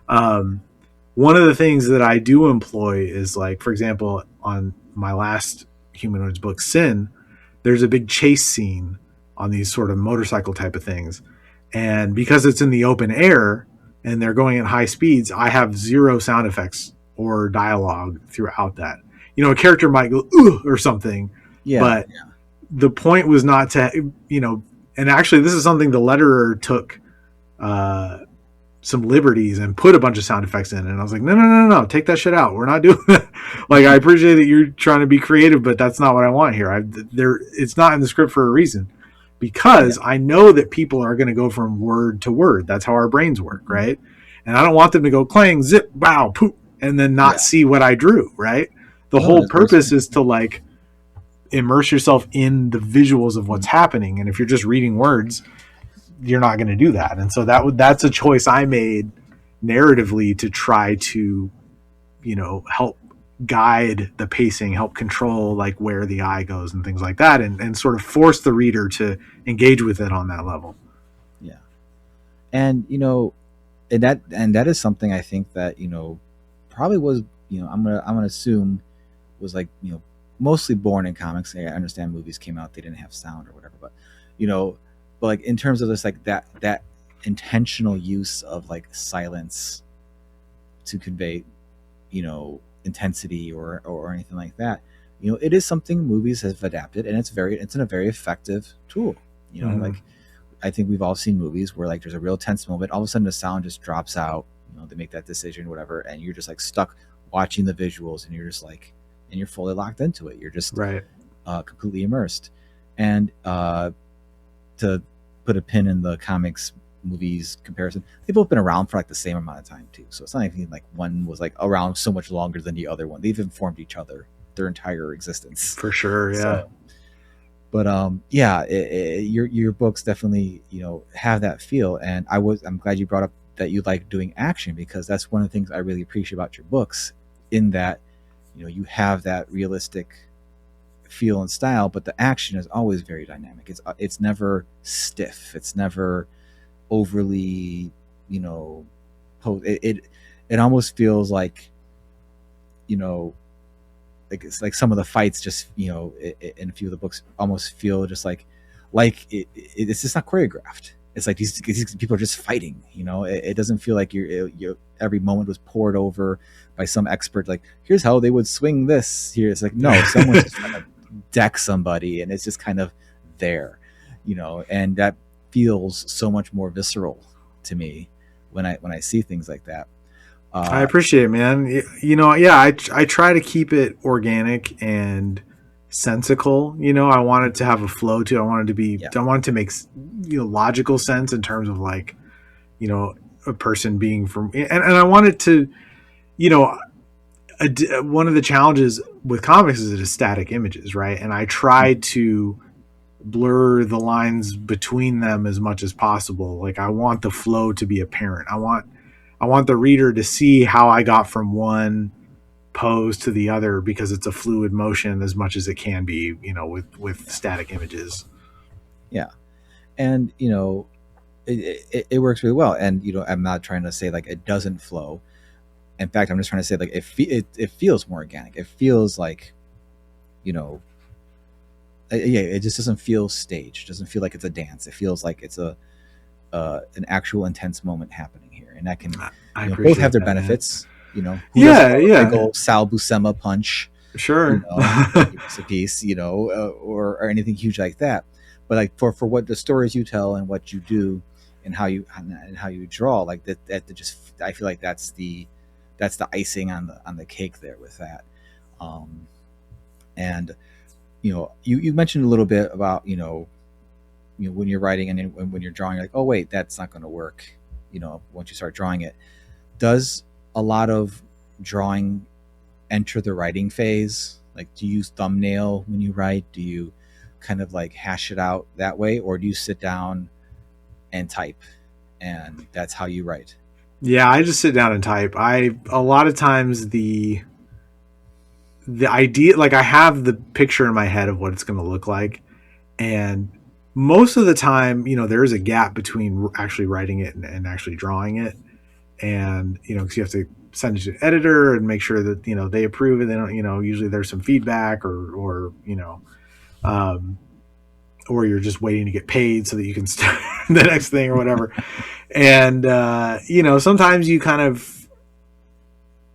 Speaker 3: One of the things that I do employ is, like, for example, on my last Humanoids book, Sin, there's a big chase scene on these sort of motorcycle type of things. And because it's in the open air and they're going at high speeds, I have zero sound effects or dialogue throughout that. You know, a character might go, "Ugh," or something, but the point was not to, you know, and actually this is something the letterer took some liberties and put a bunch of sound effects in. And I was like, no, take that shit out. We're not doing that. Like, I appreciate that you're trying to be creative, but that's not what I want here. It's not in the script for a reason, because I know that people are going to go from word to word. That's how our brains work, right? And I don't want them to go clang, zip, wow, poop, and then not see what I drew, right? The whole purpose is to, like, immerse yourself in the visuals of what's happening. And if you're just reading words, you're not going to do that. And so that's a choice I made narratively to try to, you know, help guide the pacing, help control like where the eye goes and things like that, and sort of force the reader to engage with it on that level.
Speaker 2: Yeah. And, you know, and that is something I think that, you know, probably was, you know, I'm gonna assume was, like, you know, mostly born in comics. I understand movies came out, they didn't have sound or whatever, but, you know, but like in terms of this, like that intentional use of like silence to convey, you know, intensity or anything like that, you know, it is something movies have adapted, and it's a very effective tool. You know, like, I think we've all seen movies where, like, there's a real tense moment, all of a sudden the sound just drops out, you know, they make that decision, whatever, and you're just like stuck watching the visuals, and you're just like, and you're fully locked into it. You're just completely immersed. And to put a pin in the comics movies comparison, they've both been around for like the same amount of time too. So it's not even like one was like around so much longer than the other one. They've informed each other their entire existence.
Speaker 3: For sure, yeah.
Speaker 2: So, but your books definitely, you know, have that feel. And I'm glad you brought up that you like doing action, because that's one of the things I really appreciate about your books, in that, you know, you have that realistic feel and style, but the action is always very dynamic. It's never stiff. It's never overly, you know, it almost feels like, you know, like it's like some of the fights just, you know, in a few of the books almost feel just like it's just not choreographed. It's like these people are just fighting, you know. It doesn't feel like you're every moment was poured over by some expert, like, here's how they would swing this here. It's like, no, someone's just trying to deck somebody, and it's just kind of there, you know, and that feels so much more visceral to me when I see things like that.
Speaker 3: I appreciate it, man. You know, yeah, I try to keep it organic and sensical. You know, I want it to have a flow to it. I want it to be, I want it to make, you know, logical sense in terms of, like, you know, a person being from, and I wanted to, you know, one of the challenges with comics is it is static images, right? And I try to blur the lines between them as much as possible. Like, I want the flow to be apparent. I want the reader to see how I got from one pose to the other, because it's a fluid motion as much as it can be, you know, with static images.
Speaker 2: Yeah. And, you know, it works really well. And, you know, I'm not trying to say like it doesn't flow. In fact, I'm just trying to say like it feels more organic. It feels like, you know, yeah, it just doesn't feel staged. It doesn't feel like it's a dance. It feels like it's an actual intense moment happening here. And that can, you know, both have their benefits. You know,
Speaker 3: big
Speaker 2: old Sal Buscema punch,
Speaker 3: sure,
Speaker 2: you know, a piece, you know, or anything huge like that. But like for what the stories you tell and what you do and how you draw, like that just, I feel like that's the icing on the cake there with that. And you know, you mentioned a little bit about, you know, when you're writing and when you're drawing, you're like, oh wait, that's not going to work. You know, once you start drawing it, does a lot of drawing enter the writing phase? Like, do you use thumbnail when you write? Do you kind of like hash it out that way, or do you sit down and type and that's how you write?
Speaker 3: Yeah, I just sit down and type. A lot of times the idea, like, I have the picture in my head of what it's going to look like, and most of the time, you know, there is a gap between actually writing it and actually drawing it. And, you know, because you have to send it to an editor and make sure that, you know, they approve it. They don't, you know, usually there's some feedback or you know, or you're just waiting to get paid so that you can start the next thing or whatever. And, you know, sometimes you kind of,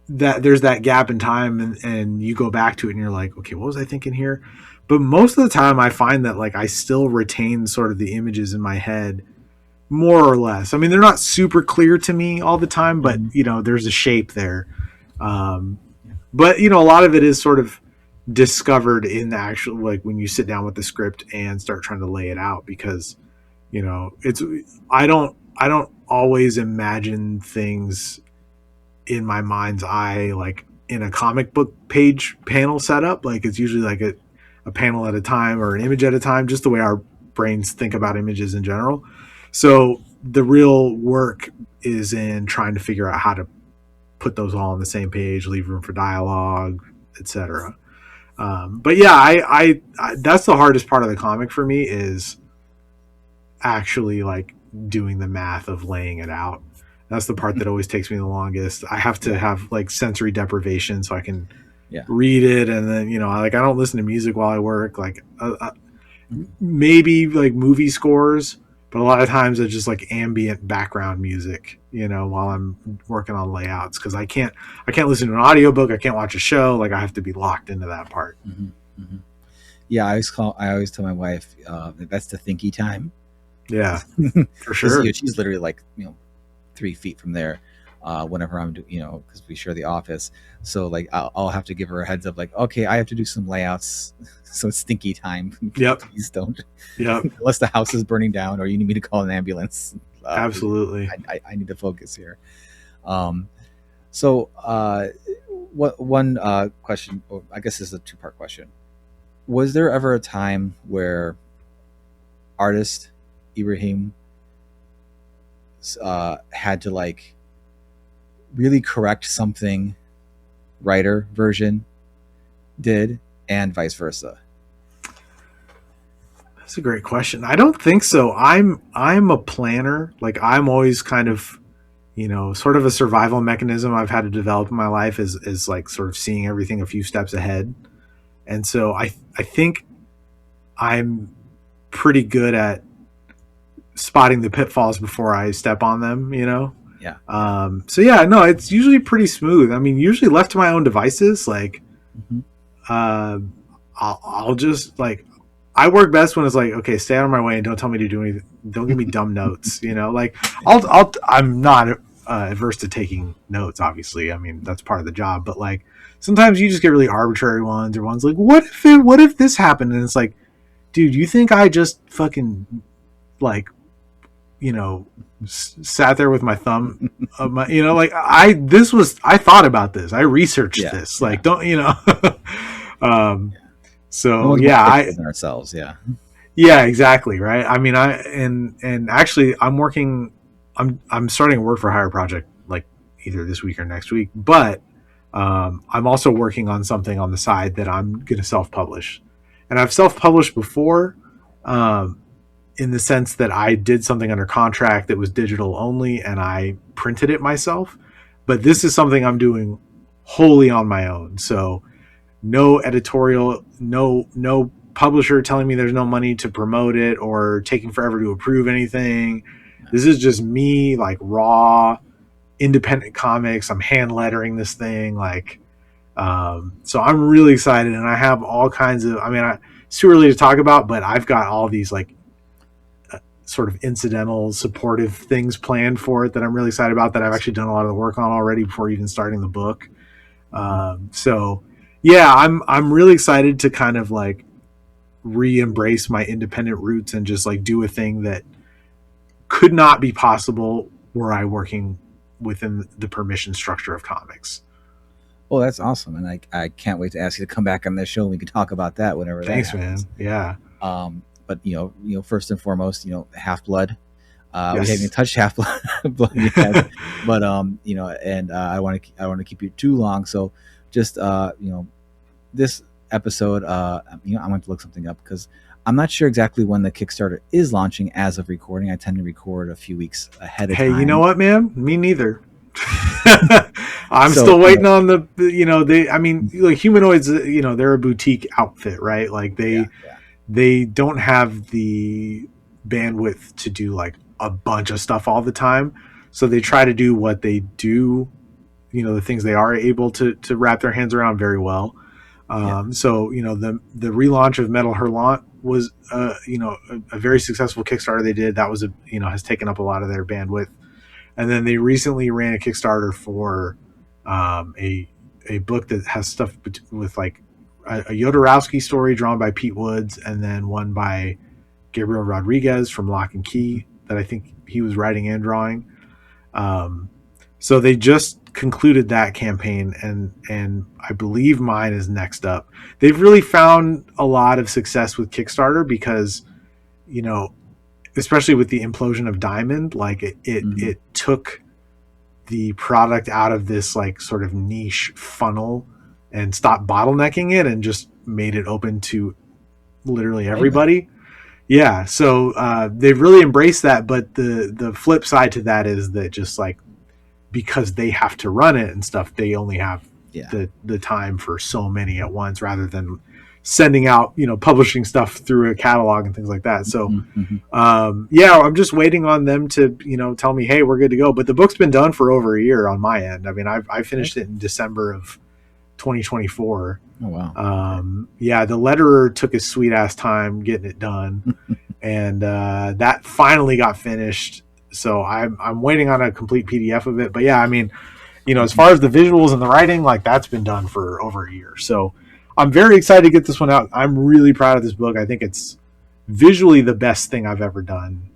Speaker 3: there's that gap in time, and you go back to it and you're like, okay, what was I thinking here? But most of the time I find that, like, I still retain sort of the images in my head, more or less. I mean, they're not super clear to me all the time, but, you know, there's a shape there. But, you know, a lot of it is sort of discovered in the actual, like, when you sit down with the script and start trying to lay it out, because, you know, I don't always imagine things in my mind's eye, like in a comic book page panel setup. Like, it's usually like a panel at a time or an image at a time, just the way our brains think about images in general. So the real work is in trying to figure out how to put those all on the same page, leave room for dialogue, etc. But yeah, I that's the hardest part of the comic for me, is actually like doing the math of laying it out. That's the part that always takes me the longest. I have to have like sensory deprivation so I can read it, and then, you know, like, I don't listen to music while I work. Like, maybe like movie scores, but a lot of times it's just like ambient background music, you know, while I'm working on layouts, because I can't listen to an audiobook. I can't watch a show. Like, I have to be locked into that part.
Speaker 2: Mm-hmm. Mm-hmm. Yeah, I always tell my wife that's the thinky time.
Speaker 3: Yeah, for sure.
Speaker 2: You know, she's literally like, you know, 3 feet from there. Whenever I'm you know, because we share the office, so like I'll have to give her a heads up, like, okay, I have to do some layouts, so it's stinky time.
Speaker 3: Yep.
Speaker 2: Please don't.
Speaker 3: Yep.
Speaker 2: Unless the house is burning down or you need me to call an ambulance.
Speaker 3: Absolutely.
Speaker 2: I need to focus here. So what one question, or I guess this is a 2-part question. Was there ever a time where artist Ibrahim had to like really correct something writer version did, and vice versa?
Speaker 3: That's a great question. I don't think so. I'm a planner. Like, I'm always kind of, you know, sort of a survival mechanism I've had to develop in my life is like sort of seeing everything a few steps ahead. And so I think I'm pretty good at spotting the pitfalls before I step on them, you know?
Speaker 2: Yeah.
Speaker 3: So yeah, no, it's usually pretty smooth. I mean, usually left to my own devices, like, I'll just, like, I work best when it's like, okay, stay out of my way and don't tell me to do anything. Don't give me dumb notes, you know? Like, I'm not adverse to taking notes, obviously. I mean, that's part of the job. But like, sometimes you just get really arbitrary ones, or ones like, what if this happened? And it's like, dude, you think I just fucking, like, sat there with my thumb, like I thought about this. I researched this. Like, don't, so yeah,
Speaker 2: ourselves. Yeah.
Speaker 3: Yeah, exactly. Right. I mean, and actually I'm starting a work for hire project like either this week or next week, but I'm also working on something on the side that I'm going to self-publish. And I've self-published before, in the sense that I did something under contract that was digital only and I printed it myself. But this is something I'm doing wholly on my own. So no editorial, no publisher telling me there's no money to promote it or taking forever to approve anything. This is just me, like, raw independent comics. I'm hand lettering this thing, like, so I'm really excited, and I have all kinds of, it's too early to talk about, but I've got all these like sort of incidental supportive things planned for it that I'm really excited about, that I've actually done a lot of the work on already before even starting the book. So yeah, I'm really excited to kind of like re-embrace my independent roots and just like do a thing that could not be possible were I working within the permission structure of comics.
Speaker 2: Well, that's awesome, and I can't wait to ask you to come back on this show and we can talk about that whenever.
Speaker 3: Thanks,
Speaker 2: that happens.
Speaker 3: Man. Yeah.
Speaker 2: But first and foremost, Half-Blood.
Speaker 3: Yes.
Speaker 2: We haven't even touched Half-Blood yet, but and I want to keep you too long, so just this episode, I'm going to look something up because I'm not sure exactly when the Kickstarter is launching as of recording. I tend to record a few weeks ahead of time.
Speaker 3: Hey, you know what, man? Me neither. I'm still waiting on the, like Humanoids, they're a boutique outfit, right? Like they don't have the bandwidth to do like a bunch of stuff all the time. So they try to do what they do, the things they are able to wrap their hands around very well. So, the relaunch of Metal Hurlant was, a very successful Kickstarter they did. That was has taken up a lot of their bandwidth. And then they recently ran a Kickstarter for a book that has stuff with like a Jodorowsky story drawn by Pete Woods, and then one by Gabriel Rodriguez from Lock and Key that I think he was writing and drawing. So they just concluded that campaign, and I believe mine is next up. They've really found a lot of success with Kickstarter because, especially with the implosion of Diamond, like it took the product out of this like sort of niche funnel and stopped bottlenecking it and just made it open to literally everybody. Yeah. So they've really embraced that. But the flip side to that is that just like, because they have to run it and stuff, they only have the time for so many at once rather than sending out, publishing stuff through a catalog and things like that. So, I'm just waiting on them to, tell me, hey, we're good to go. But the book's been done for over a year on my end. I mean, I finished it in December of 2024.
Speaker 2: Oh, wow.
Speaker 3: The letterer took his sweet ass time getting it done. And that finally got finished. So I'm waiting on a complete PDF of it. But yeah, I mean, as far as the visuals and the writing, like that's been done for over a year. So I'm very excited to get this one out. I'm really proud of this book. I think it's visually the best thing I've ever done.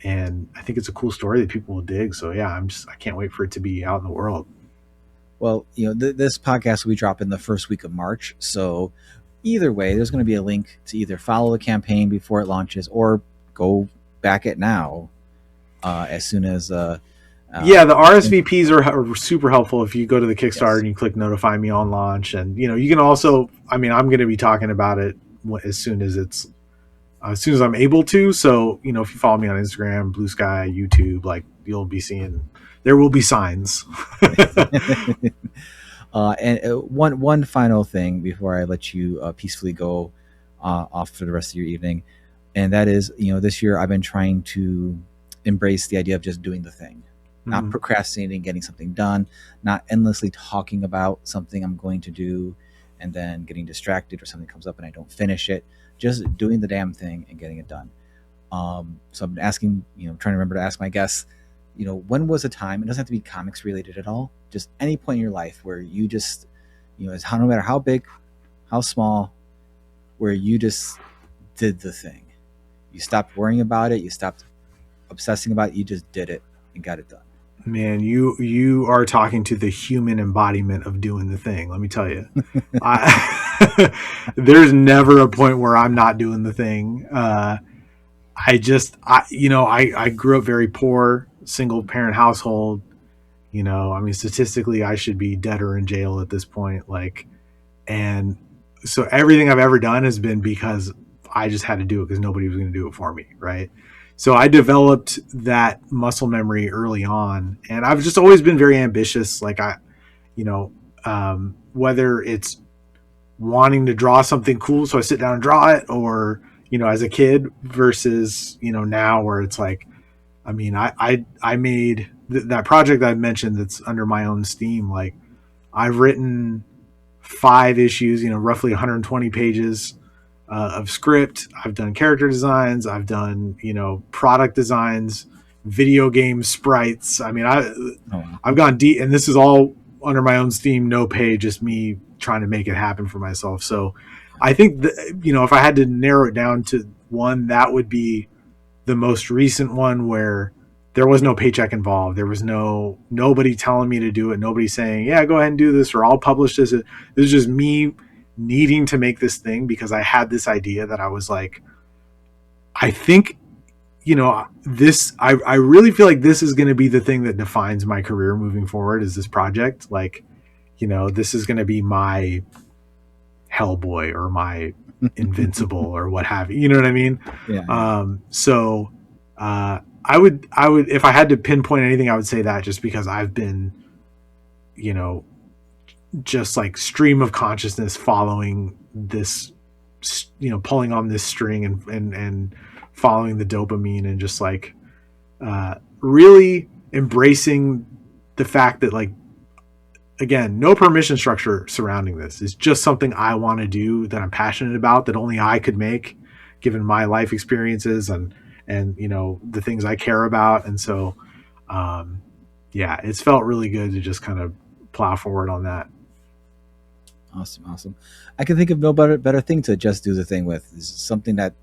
Speaker 3: And I think it's a cool story that people will dig. So yeah, I can't wait for it to be out in the world.
Speaker 2: Well, this podcast will be dropping the first week of March. So either way, there's going to be a link to either follow the campaign before it launches or go back it now as soon as the RSVPs are super helpful if you go to the Kickstarter and you click notify me on launch. And you can also, I'm going to be talking about it as soon as I'm able to. So if you follow me on Instagram, Blue Sky, YouTube, like you'll be seeing, there will be signs. And one final thing before I let you peacefully go off for the rest of your evening. And that is, this year I've been trying to embrace the idea of just doing the thing, not procrastinating, getting something done, not endlessly talking about something I'm going to do and then getting distracted or something comes up and I don't finish it, just doing the damn thing and getting it done. So I've been asking, trying to remember to ask my guests, when was a time, it doesn't have to be comics related at all, just any point in your life where you just, no matter how big, how small, where you just did the thing. You stopped worrying about it. You stopped obsessing about it. You just did it and got it done.
Speaker 3: Man, you are talking to the human embodiment of doing the thing. Let me tell you, there's never a point where I'm not doing the thing. I grew up very poor, single parent household. I mean, statistically, I should be dead or in jail at this point. And so everything I've ever done has been because I just had to do it because nobody was going to do it for me. Right. So I developed that muscle memory early on, and I've just always been very ambitious. Whether it's wanting to draw something cool, so I sit down and draw it, or, as a kid versus, now where it's like, I mean, I made that project I mentioned that's under my own steam. Like, I've written 5 issues, roughly 120 pages of script. I've done character designs. I've done, product designs, video game sprites. I mean, I've gone deep, and this is all under my own steam, no pay, just me trying to make it happen for myself. So I think that, if I had to narrow it down to one, that would be the most recent one, where there was no paycheck involved. There was nobody telling me to do it. Nobody saying, yeah, go ahead and do this, or I'll publish this. This is just me needing to make this thing because I had this idea that I was like, I think, this, I really feel like this is going to be the thing that defines my career moving forward, is this project. Like, this is going to be my Hellboy or my Invincible or what have you. You know what I mean?
Speaker 2: Yeah.
Speaker 3: I would, if I had to pinpoint anything, I would say that, just because I've been, just like stream of consciousness following this, pulling on this string and following the dopamine, and just like, really embracing the fact that, like, again, no permission structure surrounding this. It's just something I want to do, that I'm passionate about, that only I could make, given my life experiences and the things I care about. And so, it's felt really good to just kind of plow forward on that.
Speaker 2: Awesome. I can think of no better thing to just do the thing with. This is something that,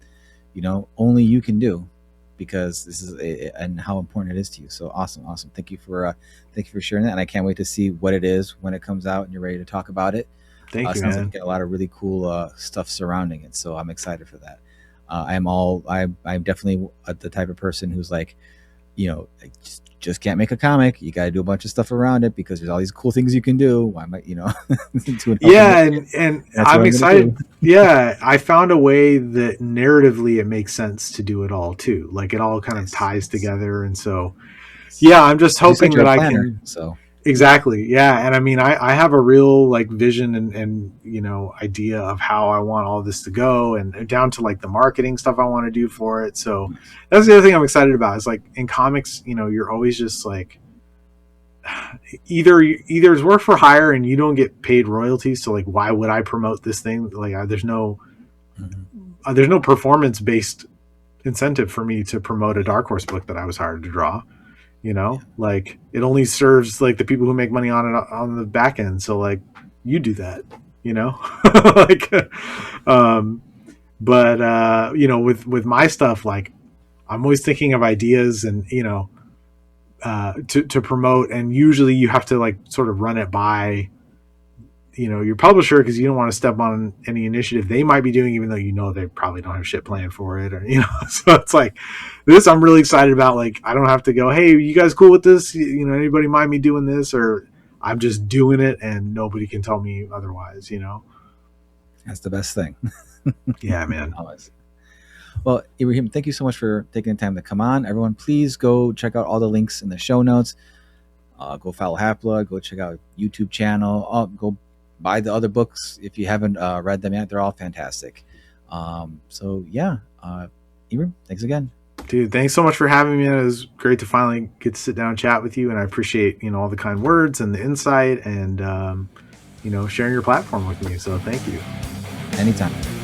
Speaker 2: only you can do, because this is and how important it is to you. So awesome. Thank you for sharing that, and I can't wait to see what it is when it comes out and you're ready to talk about it.
Speaker 3: Thank you,
Speaker 2: sounds
Speaker 3: man.
Speaker 2: like you get a lot of really cool stuff surrounding it, so I'm excited for that. I'm definitely the type of person who's like, just can't make a comic. You got to do a bunch of stuff around it, because there's all these cool things you can do. Why might
Speaker 3: and I'm excited. Yeah, I found a way that narratively it makes sense to do it all too. Like, it all kind of ties together, and so I'm just hoping that I can.
Speaker 2: So
Speaker 3: exactly, yeah. And I mean, I have a real, like, vision and idea of how I want all this to go, and down to, like, the marketing stuff I want to do for it. So that's the other thing I'm excited about, is, like, in comics, you're always just like, either it's work for hire and you don't get paid royalties. So, like, why would I promote this thing? Like, there's no performance based incentive for me to promote a Dark Horse book that I was hired to draw. Like, it only serves, like, the people who make money on it on the back end. So, like, you do that, like, with my stuff, like, I'm always thinking of ideas and, to promote. And usually you have to, like, sort of run it by, your publisher, because you don't want to step on any initiative they might be doing, even though they probably don't have shit planned for it, or so it's like, this I'm really excited about. Like, I don't have to go, hey, you guys cool with this? Anybody mind me doing this? Or I'm just doing it and nobody can tell me otherwise.
Speaker 2: That's the best thing.
Speaker 3: Yeah, man.
Speaker 2: Always. Well, Ibrahim, thank you so much for taking the time to come on. Everyone, please go check out all the links in the show notes. Go follow Half-Blood. Go check out YouTube channel. Go buy the other books if you haven't read them yet. They're all fantastic. Ibrahim, thanks again.
Speaker 3: Dude, thanks so much for having me. It was great to finally get to sit down and chat with you, and I appreciate all the kind words and the insight and sharing your platform with me. So thank you.
Speaker 2: Anytime.